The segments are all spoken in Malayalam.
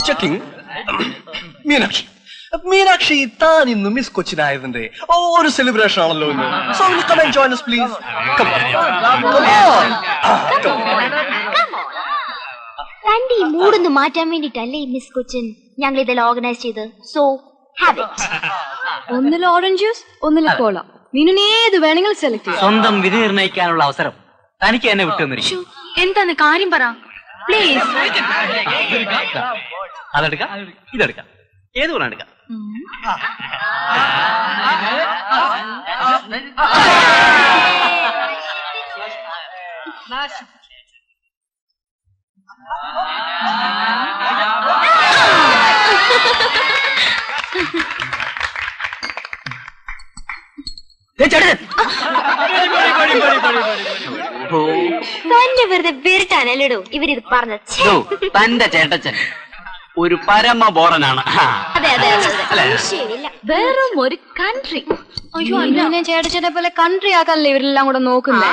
ചെക്കിംഗ്. മീനാക്ഷി, മീനാക്ഷി, താൻ ഇന്ന് മിസ് കൊച്ചിനായതിന്റെ ഒരു സെലിബ്രേഷൻ ആണല്ലോ ഇന്ന്. So come and join us please. തന്റെ ഈ മൂടൊന്ന് മാറ്റാൻ വേണ്ടിട്ടല്ലേ മിസ് കൊച്ചിൻ ഞങ്ങൾ ഇതെല്ലാം ഓർഗനൈസ് ചെയ്ത്. So have it. ഒന്നിൽ ഓറഞ്ച് ജ്യൂസ്, ഒന്നിൽ കോള. മീനിന് ഏത് വേണമെങ്കിലും സെലക്ട് ചെയ്യാം. സ്വന്തം വിധി നിർണ്ണയിക്കാനുള്ള അവസരം തനിക്ക് എന്നെ വിട്ടുവന്നിരിക്കും. എന്താന്ന് കാര്യം പറ പ്ലീസ്. അതെടുക്കാം, ഇതെടുക്കാം, ഏത് വേണം എടുക്കാം. തന്നെ വെറുതെ വെറുട്ടാനല്ലടോ ഇവരിത് പറഞ്ഞത്. തന്റെ ചേട്ടച്ചൻ ഒരു പരമ ബോറനാണ്. അതെ അതെ ശരിയില്ല. വെറും ഒരു കൺട്രി. അയ്യോ അന്നെ ചേട്ടച്ചനെ പോലെ കൺട്രി ആക്കാനല്ലേ ഇവരെല്ലാം കൂടെ നോക്കുന്നേ.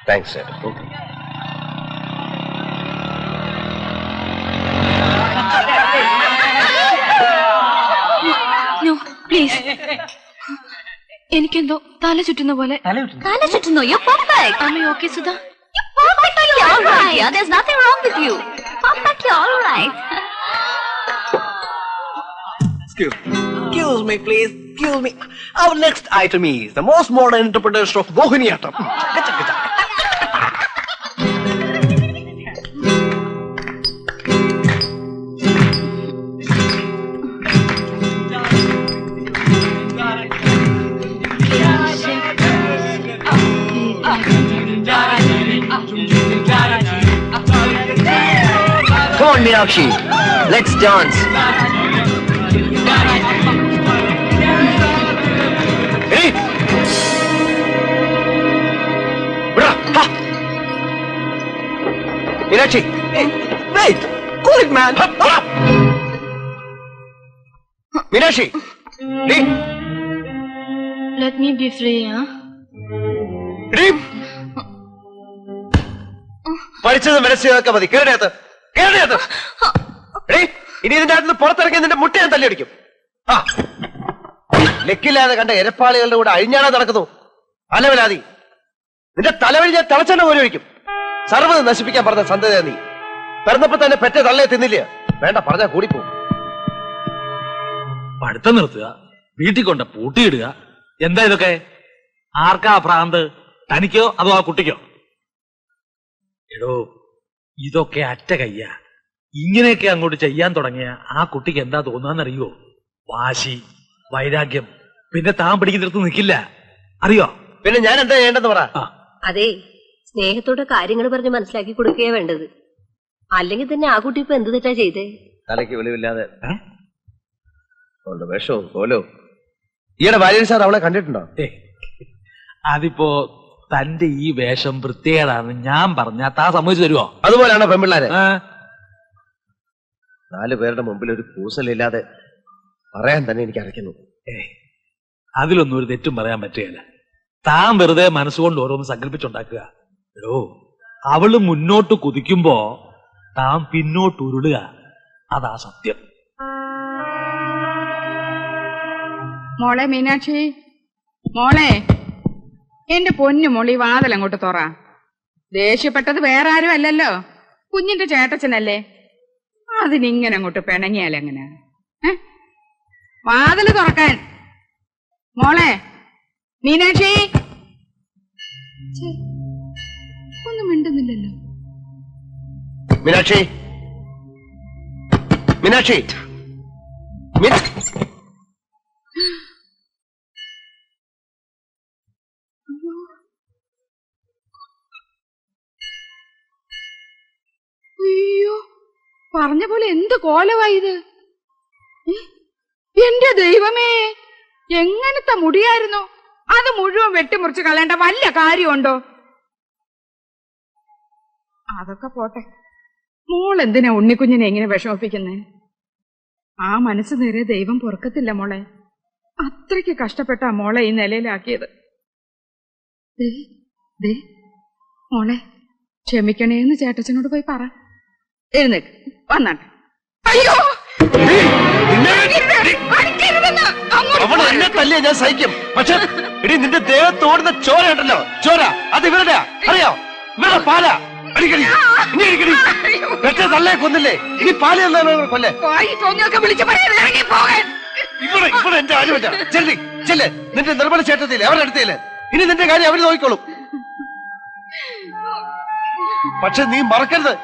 താങ്ക്സ് ചേട്ടാ. No please. എനിക്കെന്തോ തല ചുറ്റുന്ന പോലെ. തല ചുറ്റുന്നോ? You perfect. Aami okay Sudha? Perfectly all right. There's nothing wrong with you. Perfectly all right. Excuse me, please. Excuse me. Our next item is the most modern interpretation of Mohiniyattam. Come on, Meenakshi. Let's dance. Hey! Bra! Ha! Meenakshi! Hey, wait! Cool it, man! Ha! Ha! Meenakshi! Hey! Let me be free, huh? Hey! പഠിച്ചത് മനസ്സിലാക്കാൻ മതി. കേരളത്ത് ഇനി ഇതിന്റെ അകത്ത് പുറത്തിറങ്ങി നിന്റെ മുട്ട ഞാൻ തല്ലിയടിക്കും. ലെക്കില്ലാതെ കണ്ട എരപ്പാളികളുടെ കൂടെ അഴിഞ്ഞാടാ നടക്കുന്നു. അലവലാതി നിന്റെ തലവഴി ഞാൻ തിളച്ചെണ്ണ പോലെ ഒഴിക്കും. സർവ്വത് നശിപ്പിക്കാൻ പറഞ്ഞ സന്തതിയാ നീ. പിറന്നപ്പോ തന്നെ പെറ്റ തള്ളയെ തിന്നില്ല. വേണ്ട പറഞ്ഞാ കൂടിപ്പോ. പഠിത്തം നിർത്തുക, വീട്ടിൽ കൊണ്ട് പൂട്ടിയിടുക. എന്താ ഇതൊക്കെ? ആർക്കാ ഭ്രാന്ത്? തനിക്കോ അതോ ആ കുട്ടിക്കോ? എടോ, ഇതൊക്കെ അറ്റ കയ്യാ. ഇങ്ങനെയൊക്കെ അങ്ങോട്ട് ചെയ്യാൻ തുടങ്ങിയ ആ കുട്ടിക്ക് എന്താ തോന്നാന്നറിയോ? വാശി, വൈരാഗ്യം. പിന്നെ താൻ പിടിക്കുന്നിടത്ത് നിൽക്കില്ല, അറിയോ? പിന്നെ ഞാൻ എന്താ ചെയ്യേണ്ടെന്ന് പറ. അതെ, സ്നേഹത്തോടെ കാര്യങ്ങൾ പറഞ്ഞ് മനസ്സിലാക്കി കൊടുക്കുകയാ വേണ്ടത്. അല്ലെങ്കിൽ തന്നെ ആ കുട്ടി ഇപ്പൊ എന്ത് തെറ്റാ ചെയ്തേ? തലയ്ക്ക് വെളിവില്ലാതെ വേഷവും കോലോ. ഈയുടെ ഭാര്യ സാർ അവളെ കണ്ടിട്ടുണ്ടോ? അതിപ്പോ തന്റെ ഈ വേഷം വൃത്തികേടാണെന്ന് ഞാൻ പറഞ്ഞാ താ സമ്മതിച്ചു തരുമോ? അതുപോലെയാണോ പെൺപിള്ളാരെ? 4 പേരുടെ മുമ്പിൽ ഒരു കൂസലില്ലാതെ പറയാൻ തന്നെ എനിക്ക് അരയ്ക്കുന്നു. അതിലൊന്നും ഒരു തെറ്റും പറയാൻ പറ്റുകയില്ല. താൻ വെറുതെ മനസ്സുകൊണ്ട് ഓരോന്ന് സങ്കല്പിച്ചുണ്ടാക്കുക. എടോ, അവള് മുന്നോട്ട് കുതിക്കുമ്പോ താൻ പിന്നോട്ട് ഉരുളുക. അതാ സത്യം. മോളെ മീനാക്ഷി, മോളെ, എന്റെ പൊന്നു മോളി വാതിൽ അങ്ങോട്ട് തുറ. ദേഷ്യപ്പെട്ടത് വേറെ ആരും അല്ലല്ലോ, കുഞ്ഞിന്റെ ചേട്ടച്ചനല്ലേ. അതിനിങ്ങനെ അങ്ങോട്ട് പിണങ്ങിയാലെങ്ങനെ? വാതില് തുറക്കാൻ. മോളെ മീനാക്ഷി. ഒന്നും മിണ്ടുന്നില്ലല്ലോ. മീനാക്ഷി, മീനാക്ഷി, അയ്യോ, പറഞ്ഞ പോലെ എന്ത് കോലമായത്! എന്റെ ദൈവമേ, എങ്ങനത്തെ മുടിയായിരുന്നു അത്! മുഴുവൻ വെട്ടിമുറിച്ച് കളയേണ്ട വല്ല കാര്യമുണ്ടോ? അതൊക്കെ പോട്ടെ, മോൾ എന്തിനാ ഉണ്ണിക്കുഞ്ഞിനെ എങ്ങനെ വിഷമിപ്പിക്കുന്നേ? ആ മനസ്സ് നേരെ ദൈവം പൊറുക്കത്തില്ല മോളെ. അത്രയ്ക്ക് കഷ്ടപ്പെട്ടാ മോളെ ഈ നിലയിലാക്കിയത്. മോളെ ക്ഷമിക്കണേന്ന് ചേട്ടച്ചനോട് പോയി പറ. എഴുന്നേക്ക് വന്നാട്ടെ. അയ്യോ അവൾ എന്നെ തല്ലിയ ഞാൻ സഹിക്കും. പക്ഷെ ഇനി നിന്റെ ദേഹത്തോടുന്ന ചോര ഉണ്ടല്ലോ, ചോര അത് ഇവരുടെ അറിയോ? ഇവരുടെ പാലാ. അടിക്കടി ഇനി അടിക്കടി. പെറ്റ തള്ളയെ കൊന്നില്ലേ, ഇനി പാല് തന്നാലോ കൊല്ലേ? ഇവിടെ എന്റെ ആരുമല്ല. ചെല്ലി ചെല്ലേ, നിന്റെ നിർമ്മല ചേട്ടത്തില്ലേ അവരുടെ അടുത്തില്ലേ. ഇനി നിന്റെ കാര്യം അവര് നോക്കിക്കോളും. പക്ഷെ നീ മറക്കരുത്,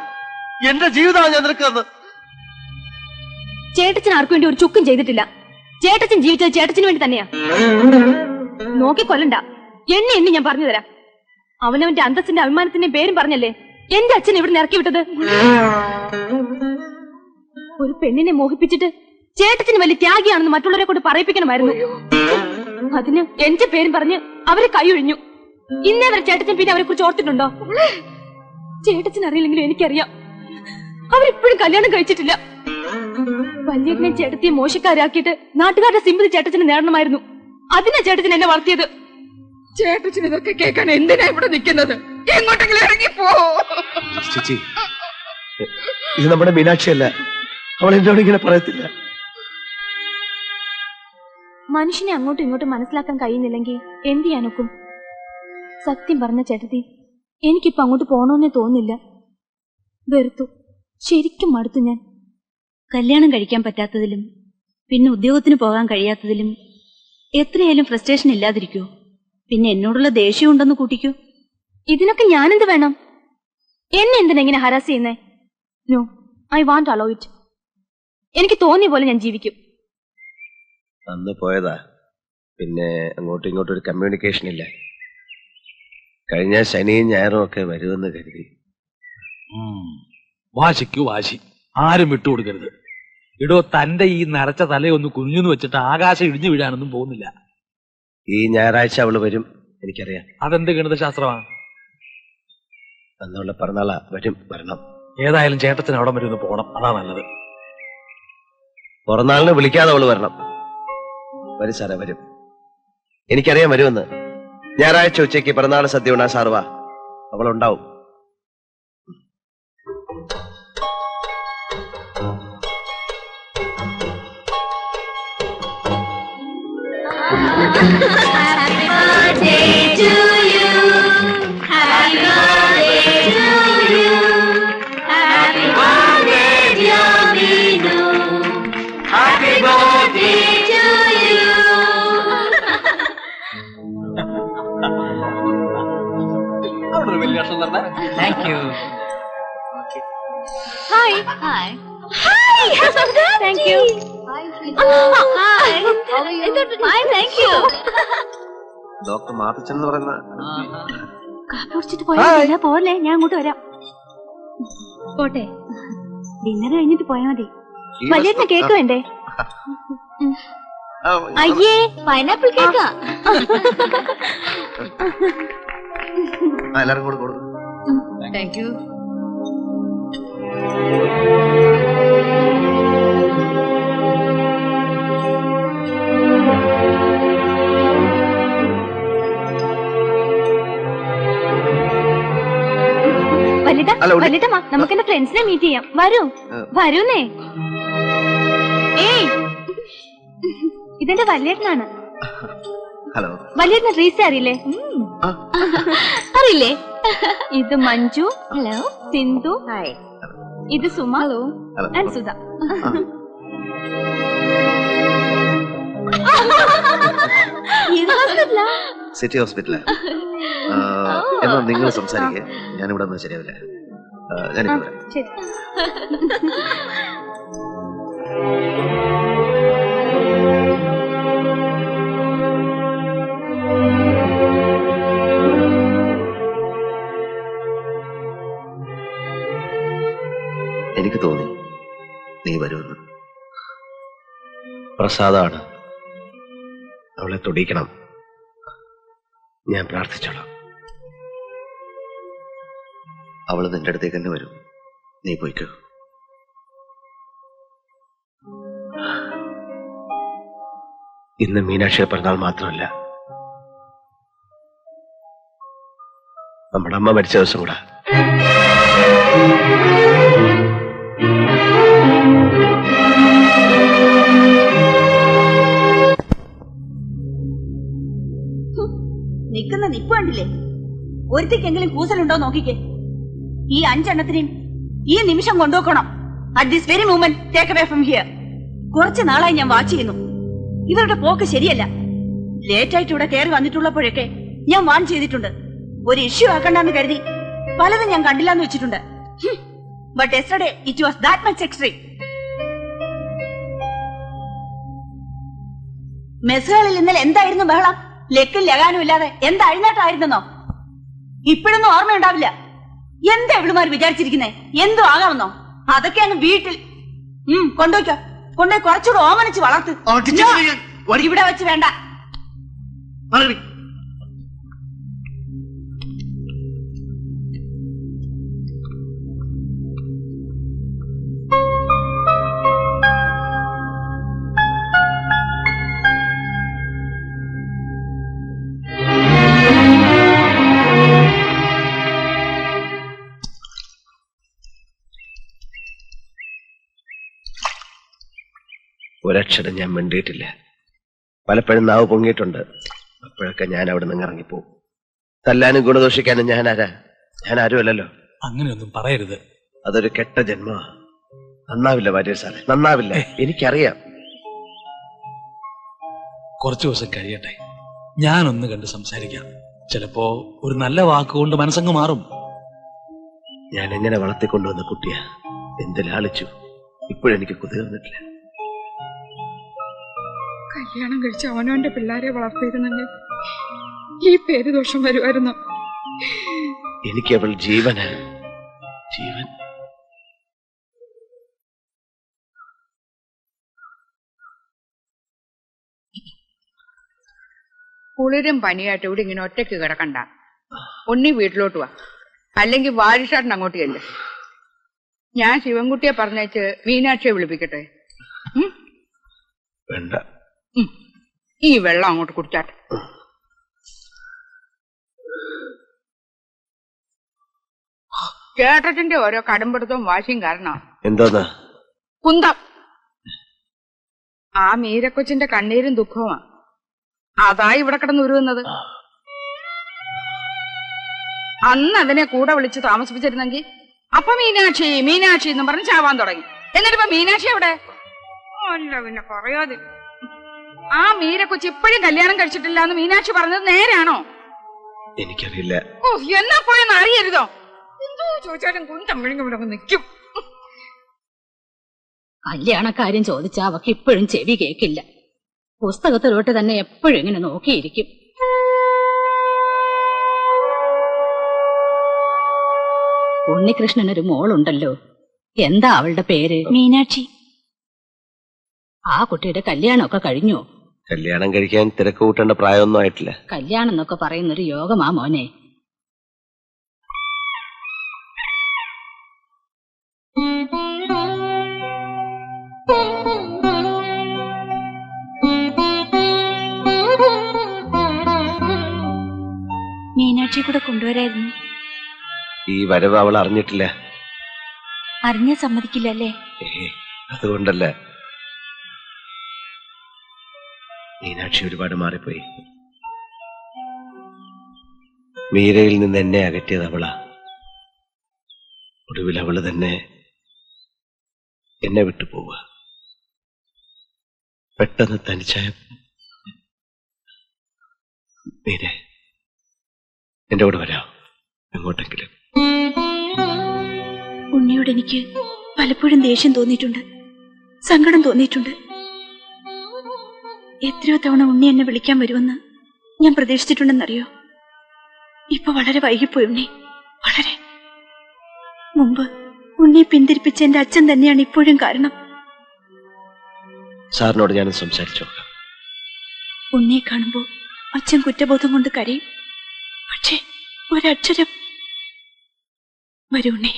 എന്റെ ജീവിതമാണ് ഞാൻ നിനക്കത്. ചേട്ടച്ചൻ ആർക്കു വേണ്ടി ഒരു ചുക്കും ചെയ്തിട്ടില്ല. ചേട്ടച്ചൻ ജീവിച്ചത് ചേട്ടച്ചന് വേണ്ടി തന്നെയാ. നോക്കിക്കൊല്ലണ്ട, എണ്ണി ഞാൻ പറഞ്ഞു തരാം. അവനവന്റെ അന്തസ്സിന്റെ അഭിമാനത്തിന്റെ പേരും പറഞ്ഞല്ലേ എന്റെ അച്ഛൻ ഇവിടെ ഇറക്കി വിട്ടത്. ഒരു പെണ്ണിനെ മോഹിപ്പിച്ചിട്ട് ചേട്ടത്തിന് വലിയ ത്യാഗിയാണെന്ന് മറ്റുള്ളവരെ കൊണ്ട് പറയിപ്പിക്കണമായിരുന്നു. അതിന് എന്റെ പേരും പറഞ്ഞ് അവരെ കൈയൊഴിഞ്ഞു. ഇന്നേ വരെ ചേട്ടച്ചൻ പിന്നെ അവരെ കുറിച്ച് ഓർത്തിട്ടുണ്ടോ? ചേട്ടച്ചൻ അറിയില്ലെങ്കിലും എനിക്കറിയാം. അവരിപ്പോഴും കല്യാണം കഴിച്ചിട്ടില്ല. വലിയനെ ചേട്ടത്തിയെ മോശക്കാരാക്കിയിട്ട് നാട്ടുകാരുടെ സിമ്പതി ചേട്ടച്ചന് നേടണമായിരുന്നു. അതിനാ ചേട്ടച്ചൻ എന്നെ വളർത്തിയത്. ചേട്ടച്ചന് ഇതൊക്കെ കേൾക്കാൻ എന്തിനാ ഇവിടെ നിൽക്കുന്നത്? എങ്ങോട്ടെങ്കിലും ഇറങ്ങിപ്പോ. ചേച്ചി, ഇത് നമ്മുടെ മീനാക്ഷിയല്ല. അവൾ എന്നോട് ഇങ്ങനെ പറയത്തില്ല. മനുഷ്യനെ അങ്ങോട്ടും ഇങ്ങോട്ടും മനസ്സിലാക്കാൻ കഴിയുന്നില്ലെങ്കിൽ എന്ത് ചെയ്യാനൊക്കും? സത്യം പറഞ്ഞ ചേട്ടത്തി, എനിക്കിപ്പോ അങ്ങോട്ട് പോണോന്നേ തോന്നില്ല. വെറുത്തു, ശരിക്കും മടുത്തു ഞാൻ. കല്യാണം കഴിക്കാൻ പറ്റാത്തതിലും പിന്നെ ഉദ്യോഗത്തിന് പോകാൻ കഴിയാത്തതിലും എത്രയായാലും ഫ്രസ്ട്രേഷൻ ഇല്ലാതിരിക്കോ? പിന്നെ എന്നോടുള്ള ദേഷ്യം ഉണ്ടെന്ന് കൂട്ടിക്കോ. ഇതിനൊക്കെ ഞാനെന്ത് വേണം? എന്നെ എന്തിനാ ഇങ്ങനെ ഹരാസ് ചെയ്യുന്നേ? No, I want allow it. എനിക്ക് തോന്നിയ പോലെ ഞാൻ ജീവിക്കും. അന്ന് പോയതാ, പിന്നെ അങ്ങോട്ടും ഇങ്ങോട്ടും ഒരു കമ്മ്യൂണിക്കേഷൻ ഇല്ല. കഴിഞ്ഞ ശനിയും ഞായറും ഒക്കെ വരുമെന്ന് കരുതി. വാശിക്കു വാശി, ആരും വിട്ടുകൊടുക്കരുത്. ഇടോ, തന്റെ ഈ നരച്ച തലയൊന്ന് കുഞ്ഞുന്ന് വെച്ചിട്ട് ആകാശം ഇടിഞ്ഞു വീഴാനൊന്നും പോകുന്നില്ല. ഈ ഞായറാഴ്ച അവള് വരും, എനിക്കറിയാം. അതെന്ത് ഗണിതശാസ്ത്രമാണ്? അന്നുള്ള പിറന്നാളാ, വരണം. ഏതായാലും ചേട്ടത്തിന് അവിടെ വരെ ഒന്ന് പോകണം, അതാ നല്ലത്. പിറന്നാളിന് വിളിക്കാതെ അവള് വരണം. വരും സാറേ, വരും. എനിക്കറിയാം വരുമെന്ന്. ഞായറാഴ്ച ഉച്ചയ്ക്ക് പിറന്നാൾ സദ്യ ഉണ്ടാ സാറുവാ, അവളുണ്ടാവും. Thank you. Hi. Hi. Thank you. Doctor Mathachan എന്ന് പറയുന്ന കാപ്പി കുടിച്ചിട്ട് പോയാ പോലെ, ഞാൻ അങ്ങോട്ട് വരാം. പോട്ടെ, ഡിന്നർ കഴിഞ്ഞിട്ട് പോയാ മതി. വലിയ കേക്ക് വേണ്ടേ? അയ്യേ, പൈനാപ്പിൾ കേക്കാ. എല്ലാരും കൂടെ കൊടുക്കും. Thank you. വല്ലിട്ടമ്മ, നമുക്ക് എന്റെ ഫ്രണ്ട്സിനെ മീറ്റ് ചെയ്യാം. വരൂന്നേ. ഏയ്, ഇതെന്റെ വല്യേട്ടനാണ്. ഹലോ. വല്യേട്ടന് റീസ അറിയില്ലേ? അറിയില്ലേ? ഇത് മഞ്ജു. ഹലോ. സിന്ധു. ഹായ്. ഇത് Suma. Hello. And Sudha. City ഹോസ്പിറ്റലാ. എന്നാ നിങ്ങൾ സംസാരിക്കുക, ഞാനിവിടെ ഒന്നും ശരിയാവില്ല. ഞാനിപ്പോ വരാം. ശരി. എനിക്ക് തോന്നി നീ വരുമെന്ന്. പ്രസാദാണ്, അവളെ തൊടിക്കണം. ഞാൻ പ്രാർത്ഥിച്ചോളാം. അവള് നിന്റെ അടുത്തേക്ക് തന്നെ വരും. നീ പോയിക്കോ. ഇന്ന് മീനാക്ഷിയുടെ പിറന്നാൾ മാത്രമല്ല, നമ്മുടെ അമ്മ മരിച്ച ദിവസം കൂടെ. നിൽക്കുന്ന നിപ്പ് കണ്ടില്ലേ? ഒരുത്തിക്കെങ്കിലും കൂസലുണ്ടോ നോക്കിക്കേ. ഈ 5 എണ്ണത്തിനെയും ഈ നിമിഷം കൊണ്ടുപോക്കണം. At this very moment take away from here. കുറച്ചു നാളായി ഞാൻ വാച്ച് ചെയ്യുന്നു. ഇവരുടെ പോക്ക് ശരിയല്ല. ലേറ്റായിട്ട് ഇവിടെ കയറി വന്നിട്ടുള്ളപ്പോഴൊക്കെ ഞാൻ വാൺ ചെയ്തിട്ടുണ്ട്. ഒരു ഇഷ്യൂ ആക്കണ്ടെന്ന് കരുതി പലതും ഞാൻ കണ്ടില്ലാന്ന് വെച്ചിട്ടുണ്ട്. But yesterday it was that much extreme. മെസ്സുകളിൽ ഇന്നലെ എന്തായിരുന്നു ബഹളം? ലക്കും ലഗാനും ഇല്ലാതെ എന്താ അഴിഞ്ഞാട്ടായിരുന്നോ? ഇപ്പോഴൊന്നും ഓർമ്മയുണ്ടാവില്ല. എന്താ ഇവിടുമാര് വിചാരിച്ചിരിക്കുന്നേ? എന്തോ ആകാമെന്നോ? അതൊക്കെ അങ്ങ് വീട്ടിൽ കൊണ്ടുപോയിക്കോ. കൊണ്ടുപോയി കുറച്ചുകൂടെ ഓമനിച്ച് വളർത്ത്. ഇവിടെ വെച്ച് വേണ്ട. ഒരക്ഷരം ഞാൻ മിണ്ടിയിട്ടില്ല. പലപ്പോഴും നാവ് പൊങ്ങിയിട്ടുണ്ട്. അപ്പോഴൊക്കെ ഞാൻ അവിടെ നിന്ന് ഇറങ്ങിപ്പോവും. തല്ലാനും ഗുണദോഷിക്കാനും ഞാൻ ആരുമല്ലല്ലോ. അങ്ങനെയൊന്നും പറയരുത്. അതൊരു കെട്ട ജന്മ. നന്നാവില്ല വാര്യർ സാറേ, നന്നാവില്ല. എനിക്കറിയാം. കുറച്ചു ദിവസം കഴിയട്ടെ, ഞാനൊന്ന് കണ്ട് സംസാരിക്കാം. ചിലപ്പോ ഒരു നല്ല വാക്കുകൊണ്ട് മനസ്സങ്ങ് മാറും. ഞാൻ എങ്ങനെ വളർത്തിക്കൊണ്ടുവന്ന കുട്ടിയാ, എന്ത് ലാളിച്ചു. ഇപ്പോഴെനിക്ക് കുതിർന്നിട്ടില്ല. കല്യാണം കഴിച്ച് അവനവന്റെ പിള്ളേരെ വളർത്തിയിരുന്നെങ്കിൽ ഈ പേര് ദോഷം വരുമായിരുന്നു. എനിക്ക് അവൾ ജീവന് ജീവൻ. കുളിരും പനിയായിട്ട് ഇവിടെ ഇങ്ങനെ ഒറ്റയ്ക്ക് കിടക്കണ്ട. ഒന്നി വീട്ടിലോട്ട് വാ, അല്ലെങ്കിൽ വാരിഷാട്ടിന് അങ്ങോട്ട് ചെല്ല്. ഞാൻ ശിവൻകുട്ടിയെ പറഞ്ഞേച്ച് മീനാക്ഷിയെ വിളിപ്പിക്കട്ടെ. വേണ്ട, ഈ വെള്ളം അങ്ങോട്ട് കുടിച്ചാട്ടെ. ചേട്ടത്തിന്റെ ഓരോ കടുംപിടുത്തവും വാശിയും കാരണം എന്തോന്നാ കുന്തം. ആ മീരക്കൊച്ചിന്റെ കണ്ണീരും ദുഃഖവുമാ. അതായി ഇവിടെ കിടന്ന് ഉരുവുന്നത്. അന്ന് അതിനെ കൂടെ വിളിച്ച് താമസിപ്പിച്ചിരുന്നെങ്കിൽ അപ്പൊ മീനാക്ഷി മീനാക്ഷി എന്നും പറഞ്ഞ് ചാവാൻ തുടങ്ങി. എന്നിട്ടിപ്പോ മീനാക്ഷി എവിടെ? അല്ല പിന്നെ പറയാതെ. ആ മീരക്കൊച്ചി ഇപ്പോഴും കല്യാണം കഴിച്ചിട്ടില്ല എന്ന് മീനാക്ഷി പറഞ്ഞത് നേരാണോ? എനിക്കറിയില്ല. ഓ, എന്നാ പോയെന്ന് അറിയരുതോ? എന്തോ ചോദിച്ചാലും കുന്തം വിഴുങ്ങി നിൽക്കും. കല്യാണക്കാര്യം ചോദിച്ചാ അവക്ക് ഇപ്പോഴും ചെവി കേക്കില്ല. പുസ്തകത്തിലോട്ട് തന്നെ എപ്പോഴും ഇങ്ങനെ നോക്കിയിരിക്കും. ഉണ്ണികൃഷ്ണനൊരു മോളുണ്ടല്ലോ, എന്താ അവളുടെ പേര്? മീനാക്ഷി. ആ കുട്ടിയുടെ കല്യാണമൊക്കെ കഴിഞ്ഞോ? കല്യാണം കഴിക്കാൻ തിരക്ക് കൂട്ടേണ്ട പ്രായമൊന്നും ആയിട്ടില്ല. കല്യാണം എന്നൊക്കെ പറയുന്നൊരു യോഗമാ മോനെ. മീനാക്ഷി കൂടെ കൊണ്ടുവരായിരുന്നു. ഈ വരവ് അവൾ അറിഞ്ഞിട്ടില്ല. അറിഞ്ഞ സമ്മതിക്കില്ല അല്ലേ? അതുകൊണ്ടല്ല, മീനാക്ഷി ഒരുപാട് മാറിപ്പോയി. മീരയിൽ നിന്ന് എന്നെ അകറ്റിയത് അവളാ. ഒടുവിൽ അവള് തന്നെ എന്നെ വിട്ടു പോവുക. പെട്ടെന്ന് തനിച്ചായ മീരെ, എന്റെ കൂടെ വരാം എങ്ങോട്ടെങ്കിലും. ഉണ്ണിയോട് എനിക്ക് പലപ്പോഴും ദേഷ്യം തോന്നിയിട്ടുണ്ട്, സങ്കടം തോന്നിയിട്ടുണ്ട്. എത്രയോ തവണ ഉണ്ണി എന്നെ വിളിക്കാൻ വരുമെന്ന് ഞാൻ പ്രതീക്ഷിച്ചിട്ടുണ്ടെന്നറിയോ? ഇപ്പൊ വളരെ വൈകിപ്പോയി ഉണ്ണി, വളരെ. മുമ്പ് ഉണ്ണിയെ പിന്തിരിപ്പിച്ച എന്റെ അച്ഛൻ തന്നെയാണ് ഇപ്പോഴും കാരണം. സാറിനോട് ഞാൻ സംസാരിച്ചു നോക്കാം. ഉണ്ണിയെ കാണുമ്പോ അച്ഛൻ കുറ്റബോധം കൊണ്ട് കരയും. പക്ഷേ ഒരക്ഷരം. വരൂ ഉണ്ണി.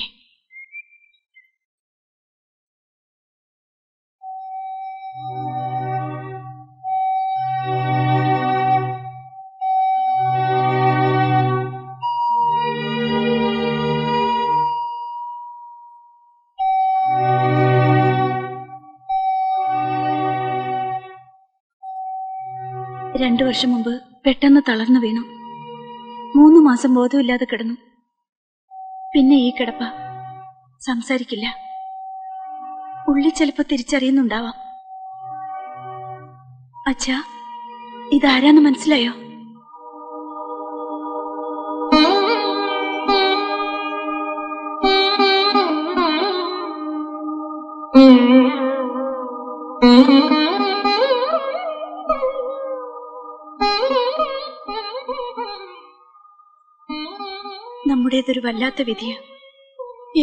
2 വർഷം മുമ്പ് പെട്ടെന്ന് തളർന്നു വീണു. 3 മാസം ബോധമില്ലാതെ കിടന്നു. പിന്നെ ഈ കിടപ്പ. സംസാരിക്കില്ല. ഉള്ളിൽ ചിലപ്പോ തിരിച്ചറിയുന്നുണ്ടാവാം. അച്ഛാ, ഇതാരാന്ന് മനസ്സിലായോ? നമ്മുടേതൊരു വല്ലാത്ത വിധിയ.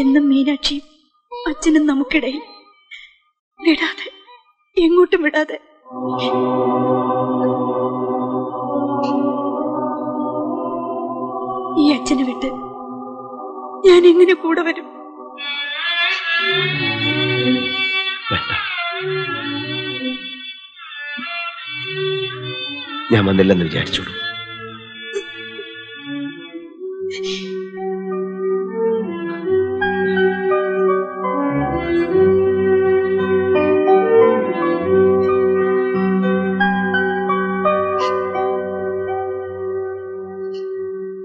എന്നും മീനാക്ഷിയും അച്ഛനും നമുക്കിടയിൽ. വിടാതെ, എങ്ങോട്ടും വിടാതെ. ഈ അച്ഛനെ വിട്ട് ഞാൻ എങ്ങനെ കൂടെ വരും? ഞാൻ വന്നില്ലെന്ന് വിചാരിച്ചോളൂ.